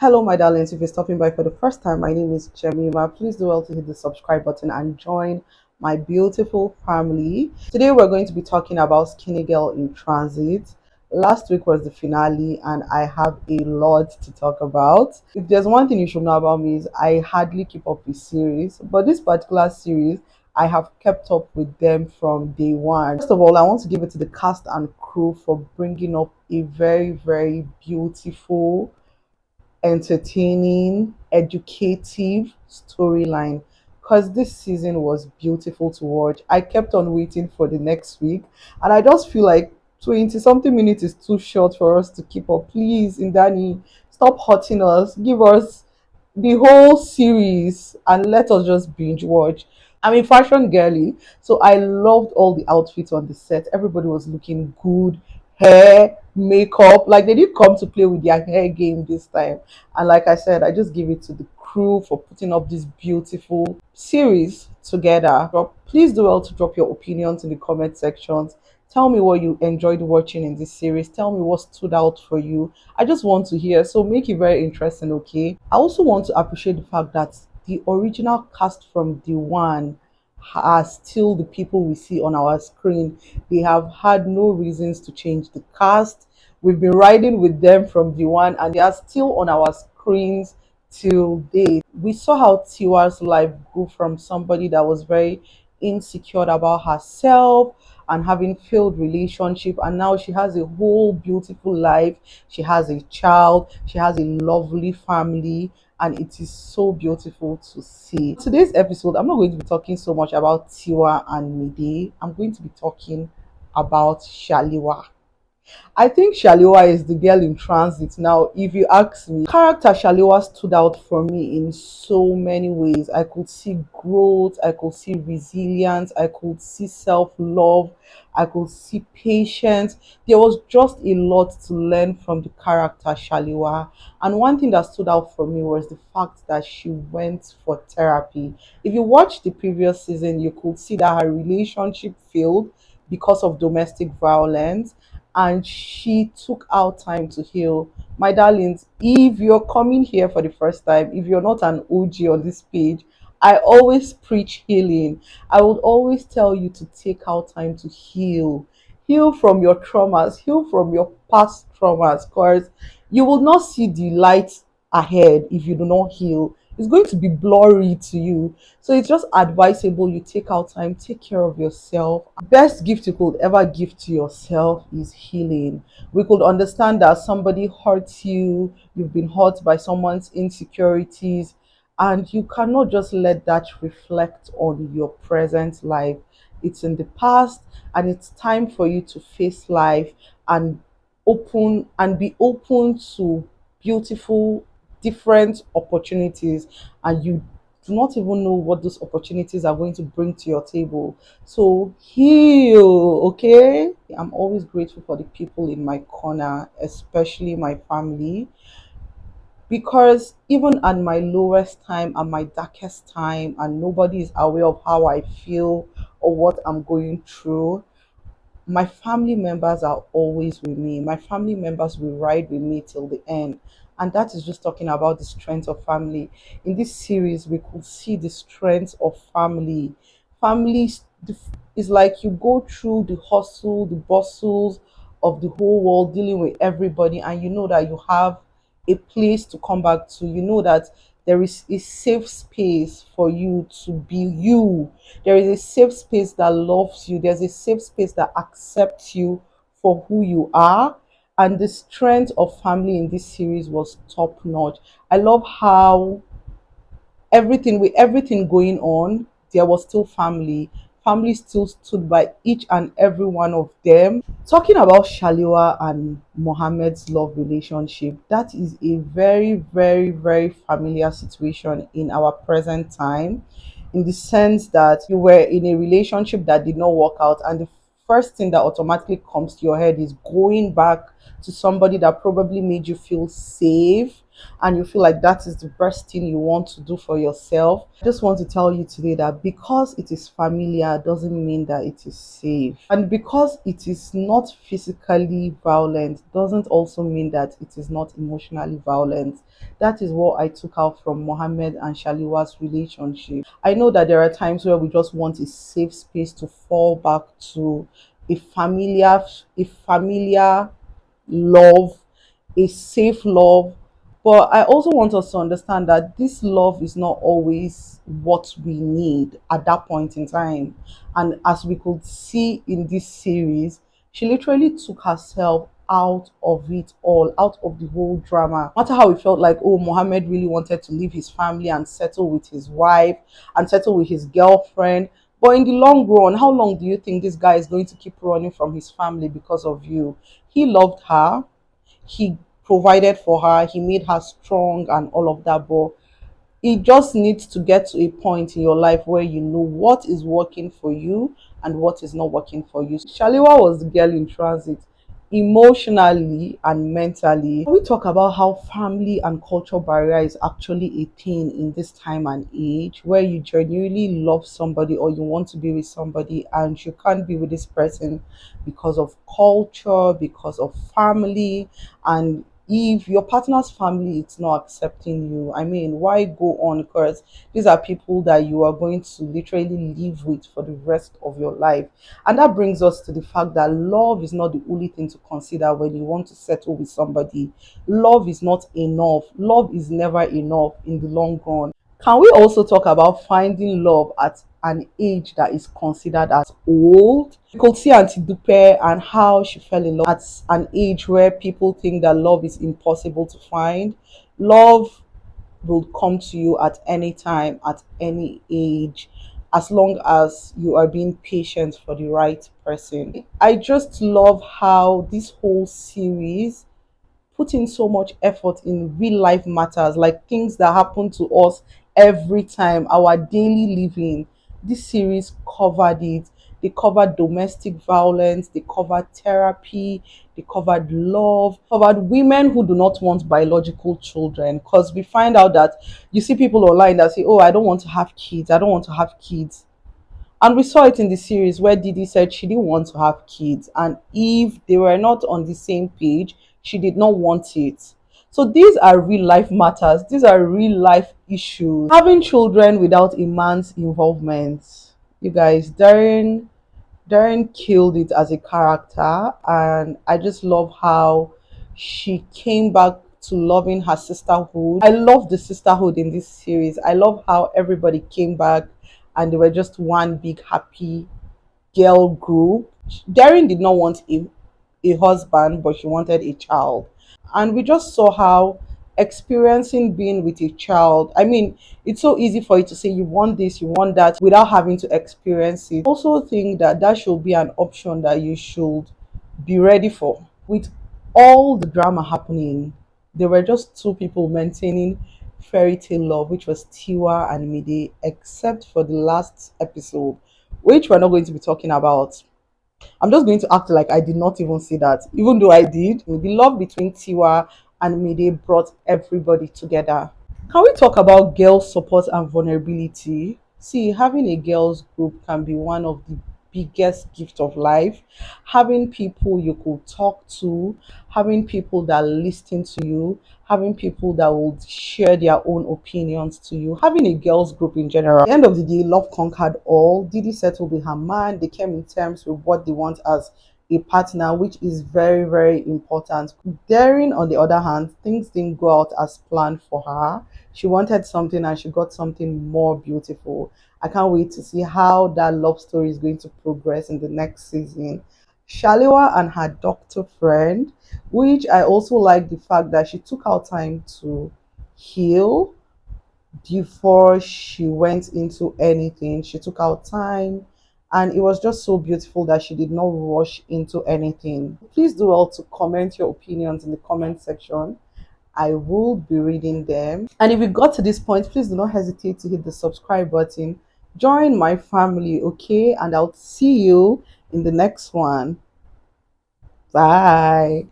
Hello, my darlings. If you're stopping by for the first time, my name is Jemima. Please do well to hit the subscribe button and join my beautiful family. Today, we're going to be talking about Skinny Girl in Transit. Last week was the finale, and I have a lot to talk about. If there's one thing you should know about me, is I hardly keep up with series, but this particular series, I have kept up with them from day one. First of all, I want to give it to the cast and crew for bringing up a very, very beautiful, entertaining, educative storyline, because this season was beautiful to watch. I kept on waiting for the next week, and I just feel like 20 something minutes is too short for us to keep up. Please, Indani, stop hurting us. Give us the whole series and let us just binge watch. I'm a fashion girly, so I loved all the outfits on the set. Everybody was looking good, hair, makeup. Like they didn't come to play with their hair game this time. And like I said, I just give it to the crew for putting up this beautiful series together. But please do well to drop your opinions in the comment sections. Tell me what you enjoyed watching in this series. Tell me what stood out for you. I just want to hear. So make it very interesting, okay? I also want to appreciate the fact that the original cast from the one are still the people we see on our screen. They have had no reasons to change the cast. We've been riding with them from the one, and they are still on our screens till date. We saw how Tiwa's life grew from somebody that was very insecure about herself and having failed relationship, and now she has a whole beautiful life. She has a child, she has a lovely family, and it is so beautiful to see. Today's episode, I'm not going to be talking so much about Tiwa and Mide. I'm going to be talking about Shalewa. I think Shalewa is the girl in transit. Now, if you ask me, character Shalewa stood out for me in so many ways. I could see growth, I could see resilience, I could see self-love, I could see patience. There was just a lot to learn from the character Shalewa. And one thing that stood out for me was the fact that she went for therapy. If you watch the previous season, you could see that her relationship failed because of domestic violence, and she took out time to heal. My darlings, if you're coming here for the first time, if you're not an OG on this page, I always preach healing. I would always tell you to take out time to heal. Heal from your traumas, heal from your past traumas, because you will not see the light ahead if you do not heal. It's going to be blurry to you. So it's just advisable you take out time, take care of yourself. Best gift you could ever give to yourself is healing. We could understand that somebody hurts you, you've been hurt by someone's insecurities, and you cannot just let that reflect on your present life. It's in the past, and it's time for you to face life and be open to beautiful, different opportunities, and you do not even know what those opportunities are going to bring to your table. So heal, okay? I'm always grateful for the people in my corner, especially my family, because even at my lowest time and my darkest time, and nobody is aware of how I feel or what I'm going through, my family members are always with me. My family members will ride with me till the end. And that is just talking about the strength of family. In this series, we could see the strength of family. Families is like you go through the hustle, the bustles of the whole world, dealing with everybody, and you know that you have a place to come back to. You know that there is a safe space for you to be you. There is a safe space that loves you. There's a safe space that accepts you for who you are. And the strength of family in this series was top notch. I love how everything going on, there was still family. Family still stood by each and every one of them. Talking about Shalewa and Mohammed's love relationship, that is a very, very, very familiar situation in our present time, in the sense that you were in a relationship that did not work out, and the first thing that automatically comes to your head is going back to somebody that probably made you feel safe, and you feel like that is the best thing you want to do for yourself. I just want to tell you today that because it is familiar doesn't mean that it is safe. And because it is not physically violent doesn't also mean that it is not emotionally violent. That is what I took out from Mohammed and Shaliwa's relationship. I know that there are times where we just want a safe space to fall back to, a familiar love, a safe love. But I also want us to understand that this love is not always what we need at that point in time. And as we could see in this series, she literally took herself out of it all, out of the whole drama. No matter how it felt like, oh, Mohammed really wanted to leave his family and settle with his wife and settle with his girlfriend. But in the long run, how long do you think this guy is going to keep running from his family because of you? He loved her, he provided for her, he made her strong and all of that. But it just needs to get to a point in your life where you know what is working for you and what is not working for you. Shalewa was the girl in transit, emotionally and mentally. We talk about how family and culture barrier is actually a thing in this time and age, where you genuinely love somebody or you want to be with somebody and you can't be with this person because of culture, because of family. And if your partner's family is not accepting you, I mean, why go on? Because these are people that you are going to literally live with for the rest of your life. And that brings us to the fact that love is not the only thing to consider when you want to settle with somebody. Love is not enough. Love is never enough in the long run. Can we also talk about finding love at an age that is considered as old? You could see Auntie Dupe and how she fell in love at an age where people think that love is impossible to find. Love will come to you at any time, at any age, as long as you are being patient for the right person. I just love how this whole series put in so much effort in real life matters, like things that happen to us every time, our daily living. This series covered it. They covered domestic violence, they covered therapy, they covered love, covered women who do not want biological children. Because we find out that you see people online that say, oh, I don't want to have kids, I don't want to have kids. And we saw it in the series where Didi said she didn't want to have kids. And if they were not on the same page, she did not want it. So these are real life matters. These are real life issues. Having children without a man's involvement. You guys, Darren killed it as a character, and I just love how she came back to loving her sisterhood. I love the sisterhood in this series. I love how everybody came back and they were just one big happy girl group. Darren did not want a husband, but she wanted a child. And we just saw how experiencing being with a child, I mean, it's so easy for you to say you want this, you want that without having to experience it. Also think that that should be an option that you should be ready for. With all the drama happening, there were just two people maintaining fairy tale love, which was Tiwa and Mide, except for the last episode, which we're not going to be talking about. I'm just going to act like I did not even see that, even though I did. The love between Tiwa and Mide brought everybody together. Can we talk about girls' support and vulnerability? See, having a girls' group can be one of the biggest gift of life. Having people you could talk to, having people that listen to you, having people that will share their own opinions to you, having a girls' group in general. At the end of the day, love conquered all. Didi settled with her man. They came in terms with what they want as a partner, which is very, very important. Daring, on the other hand, things didn't go out as planned for her. She wanted something and she got something more beautiful. I can't wait to see how that love story is going to progress in the next season. Shalewa and her doctor friend, which I also like the fact that she took out time to heal before she went into anything. She took out time, and it was just so beautiful that she did not rush into anything. Please do well to comment your opinions in the comment section. I will be reading them. And if you got to this point, please do not hesitate to hit the subscribe button. Join my family, okay? And I'll see you in the next one. Bye.